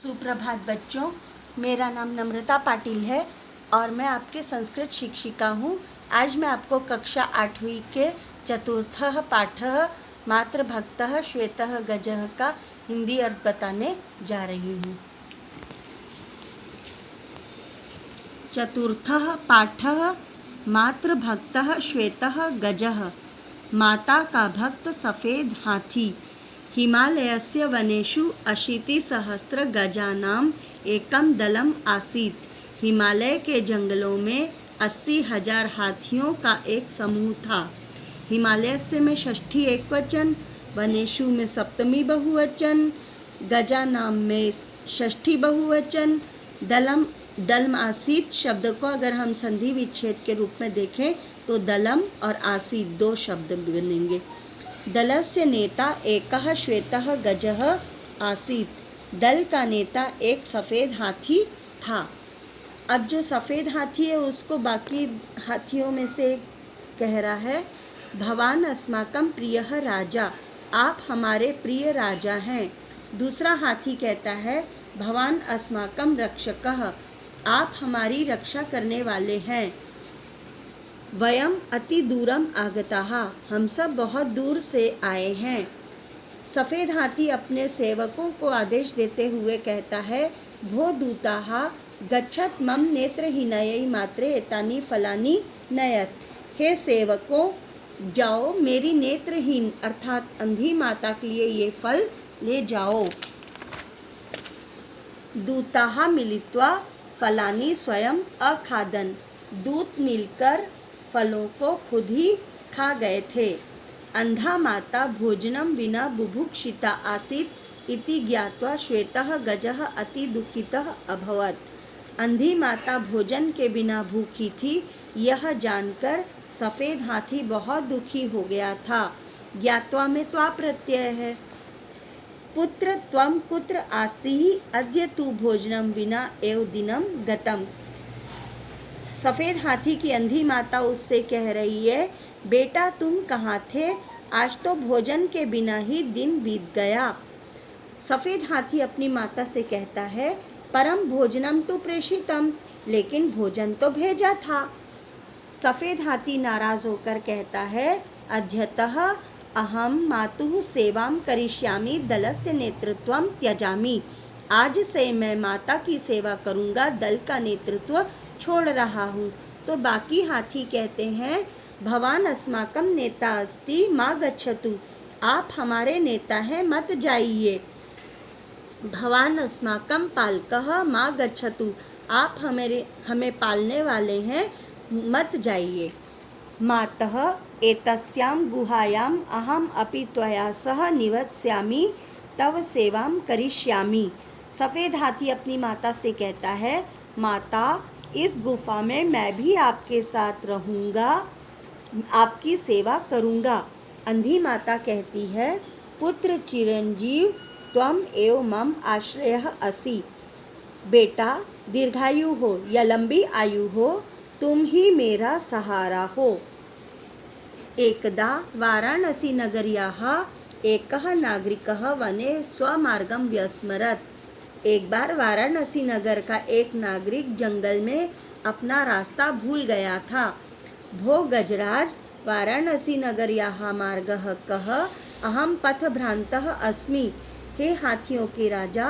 सुप्रभात बच्चों, मेरा नाम नम्रता पाटिल है और मैं आपके संस्कृत शिक्षिका हूँ। आज मैं आपको कक्षा 8वीं के चतुर्थः पाठः मातृभक्तः श्वेतः गजः का हिंदी अर्थ बताने जा रही हूँ। चतुर्थः पाठः मातृभक्तः श्वेतः गजः। माता का भक्त सफ़ेद हाथी। हिमालयस्य वनेषु 80,000 गजानाम एकम दलम आसीत। हिमालय के जंगलों में 80,000 हाथियों का एक समूह था। हिमालयस्य में षष्ठी एकवचन, वनेषु में सप्तमी बहुवचन, गजानाम में षष्ठी बहुवचन, दलम आसीत शब्द को अगर हम संधि विच्छेद के रूप में देखें तो दलम और आसीत दो शब्द बनेंगे। दलस्य नेता एकः श्वेतः गजः आसीत। दल का नेता एक सफ़ेद हाथी था। अब जो सफ़ेद हाथी है उसको बाकी हाथियों में से कह रहा है, भवान अस्माकं प्रियः राजा, आप हमारे प्रिय राजा हैं। दूसरा हाथी कहता है, भवान अस्माकं रक्षकः, आप हमारी रक्षा करने वाले हैं। वयम अति दूरम आगताः, हम सब बहुत दूर से आए हैं। सफ़ेद हाथी अपने सेवकों को आदेश देते हुए कहता है, भो दूताः गच्छत मम नेत्रहीनयै मात्रे एतानि फलानि नयत। हे सेवकों, जाओ मेरी नेत्रहीन अर्थात अंधी माता के लिए ये फल ले जाओ। दूताः मिलित्वा फलानि स्वयं अखादन। दूत मिलकर फलों को खुद ही खा गए थे। अंधा माता भोजनम विना बुभुक्षिता आसीत इति ज्ञात्वा श्वेतः गजः अति दुखितः अभवत्। अंधी माता भोजन के बिना भूखी थी, यह जानकर सफ़ेद हाथी बहुत दुखी हो गया था। ज्ञात्वा में त्वा प्रत्यय है। पुत्र त्वं कुत्र आसीः अद्य तु भोजनम विना एव दिनम गतम। सफ़ेद हाथी की अंधी माता उससे कह रही है, बेटा तुम कहाँ थे, आज तो भोजन के बिना ही दिन बीत गया। सफ़ेद हाथी अपनी माता से कहता है, परम भोजनम तो प्रेषितम, लेकिन भोजन तो भेजा था। सफ़ेद हाथी नाराज़ होकर कहता है, अद्यतः अहम मातुः सेवां करिष्यामि दलस्य नेतृत्वं त्यजामि। आज से मैं माता की सेवा करूँगा, दल का नेतृत्व छोड़ रहा हूँ। तो बाकी हाथी कहते हैं, भवान अस्माकं नेता अस्ति मा गच्छतु, आप हमारे नेता हैं, मत जाइए। भवान अस्माकं पालकः मा गच्छतु, आप हमें पालने वाले हैं, मत जाइए। मातः एतस्यां गुहायां अहम अपि त्वया सह निवत्स्यामि तव सेवां करिष्यामि। सफ़ेद हाथी अपनी माता से कहता है, माता इस गुफा में मैं भी आपके साथ रहूँगा, आपकी सेवा करूँगा। अंधी माता कहती है, पुत्र चिरंजीव त्वम एव मम आश्रयः असि। बेटा दीर्घायु हो या लंबी आयु हो, तुम ही मेरा सहारा हो। एकदा वाराणसी नगर्याः एकः नागरिकः वने स्वमार्गं व्यस्मरत्। एक बार वाराणसी नगर का एक नागरिक जंगल में अपना रास्ता भूल गया था। भो गजराज वाराणसी नगर्याः मार्गः कः, अहम पथभ्रान्तः अस्मि। हे हाथियों के राजा,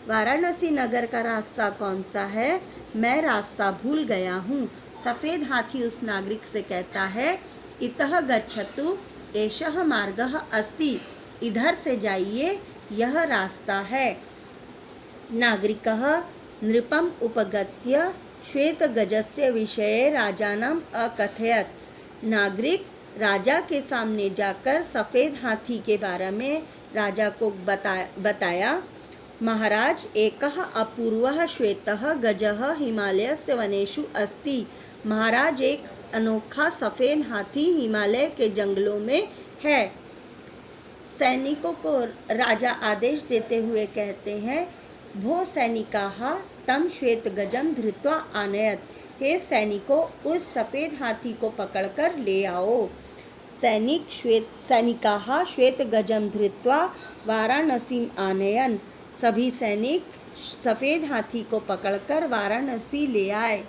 वाराणसी नगर का रास्ता कौन सा है, मैं रास्ता भूल गया हूँ। सफ़ेद हाथी उस नागरिक से कहता है, इतः गच्छतु एषः मार्गः अस्ति, इधर से जाइए, यह रास्ता है। नागरिकः नृपम् उपगत्य श्वेतगजस्य विषये राजानम् अकथयत्। नागरिक राजा के सामने जाकर सफ़ेद हाथी के बारे में राजा को बताया। महाराज एकः अपूर्वः श्वेतः गजः हिमालयस्य वनेषु अस्ति। महाराज एक अनोखा सफ़ेद हाथी हिमालय के जंगलों में है। सैनिकों को राजा आदेश देते हुए कहते हैं, भो सैनिकाः तम श्वेत गजम धृत्वा आनयत। हे सैनिकों, उस सफ़ेद हाथी को पकड़कर ले आओ। सैनिकाः श्वेत गजम धृत्वा वाराणसीम आनयन। सभी सैनिक सफ़ेद हाथी को पकड़कर वाराणसी ले आए।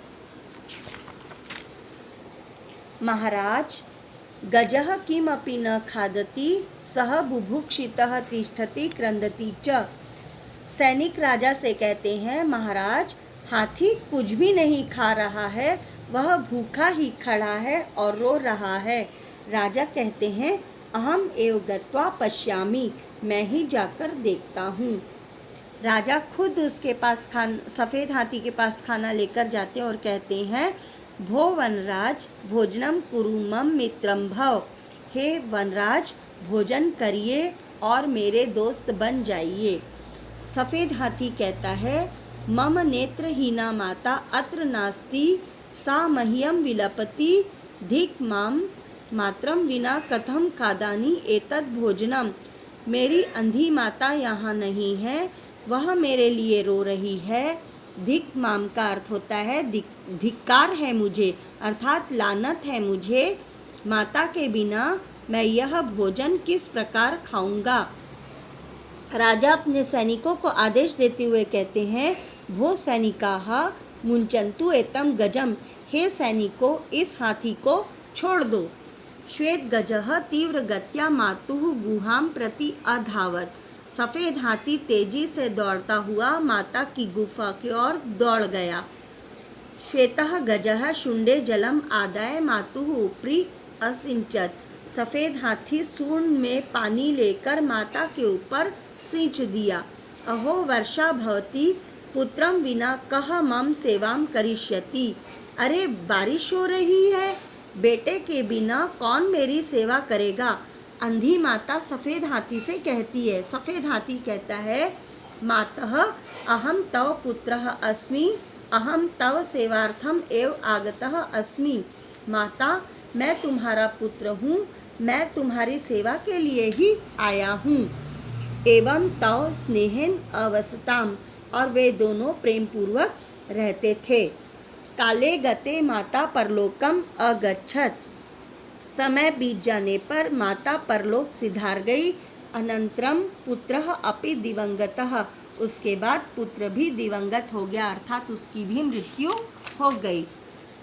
महाराज, गजः किमपि न खादति, सः बुभुक्षितः तिष्ठति क्रंदति च। सैनिक राजा से कहते हैं, महाराज, हाथी कुछ भी नहीं खा रहा है, वह भूखा ही खड़ा है और रो रहा है। राजा कहते हैं, अहम एव गत्वा पश्यामि, मैं ही जाकर देखता हूँ। राजा खुद उसके पास सफ़ेद हाथी के पास खाना लेकर जाते हैं और कहते हैं, भो वनराज भोजनम कुरु मम मित्रम भव। हे वनराज, भोजन करिए और मेरे दोस्त बन जाइए। सफ़ेद हाथी कहता है, मम नेत्रहीना माता अत्र नास्ति, सा मह्यम विलपति, धिक माम मात्रम विना कथम खादानी एतद भोजनम। मेरी अंधी माता यहाँ नहीं है, वह मेरे लिए रो रही है। धिक माम का अर्थ होता है धिक्कार है मुझे, अर्थात लानत है मुझे। माता के बिना मैं यह भोजन किस प्रकार खाऊंगा। राजा अपने सैनिकों को आदेश देते हुए कहते हैं, भो सैनिकाः मुंचन्तु एतम गजम। हे सैनिकों, इस हाथी को छोड़ दो। श्वेत गजः तीव्र गत्या मातुः गुहां प्रति अधावत। सफ़ेद हाथी तेजी से दौड़ता हुआ माता की गुफा की ओर दौड़ गया। श्वेतः गजः शुंडे जलम आदाय मातुः उपरि असिंचत। सफ़ेद हाथी सूंड में पानी लेकर माता के ऊपर सींच दिया। अहो वर्षा भवति पुत्रम विना कह मम सेवाम करिष्यति। अरे बारिश हो रही है, बेटे के बिना कौन मेरी सेवा करेगा। अंधी माता सफ़ेद हाथी से कहती है। सफ़ेद हाथी कहता है, मातः अहम तव पुत्रः अस्मि, अहम तव सेवार्थम एव आगतः अस्मि। माता, मैं तुम्हारा पुत्र हूँ, मैं तुम्हारी सेवा के लिए ही आया हूँ। एवं तव स्नेहन अवसताम। और वे दोनों प्रेम पूर्वक रहते थे। काले गते माता परलोकम अगच्छत। समय बीत जाने पर माता परलोक सिधार गई। अनंतरम पुत्रः अपि दिवंगतः। उसके बाद पुत्र भी दिवंगत हो गया, अर्थात उसकी भी मृत्यु हो गई।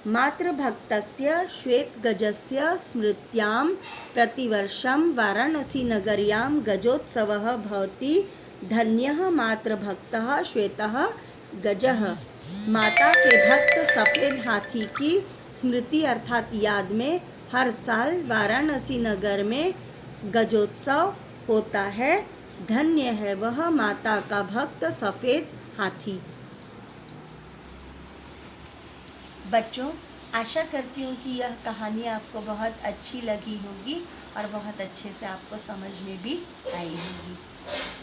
मातृभक्तस्य श्वेतगजस्य स्मृत्यां प्रतिवर्षं वाराणसी नगर्यां गजोत्सवः भवति। धन्यः मातृभक्तः श्वेतः गजः। माता के भक्त सफ़ेद हाथी की स्मृति अर्थात याद में हर साल वाराणसी नगर में गजोत्सव होता है। धन्य है वह माता का भक्त सफ़ेद हाथी। बच्चों, आशा करती हूँ कि यह कहानी आपको बहुत अच्छी लगी होगी और बहुत अच्छे से आपको समझ में भी आई होगी।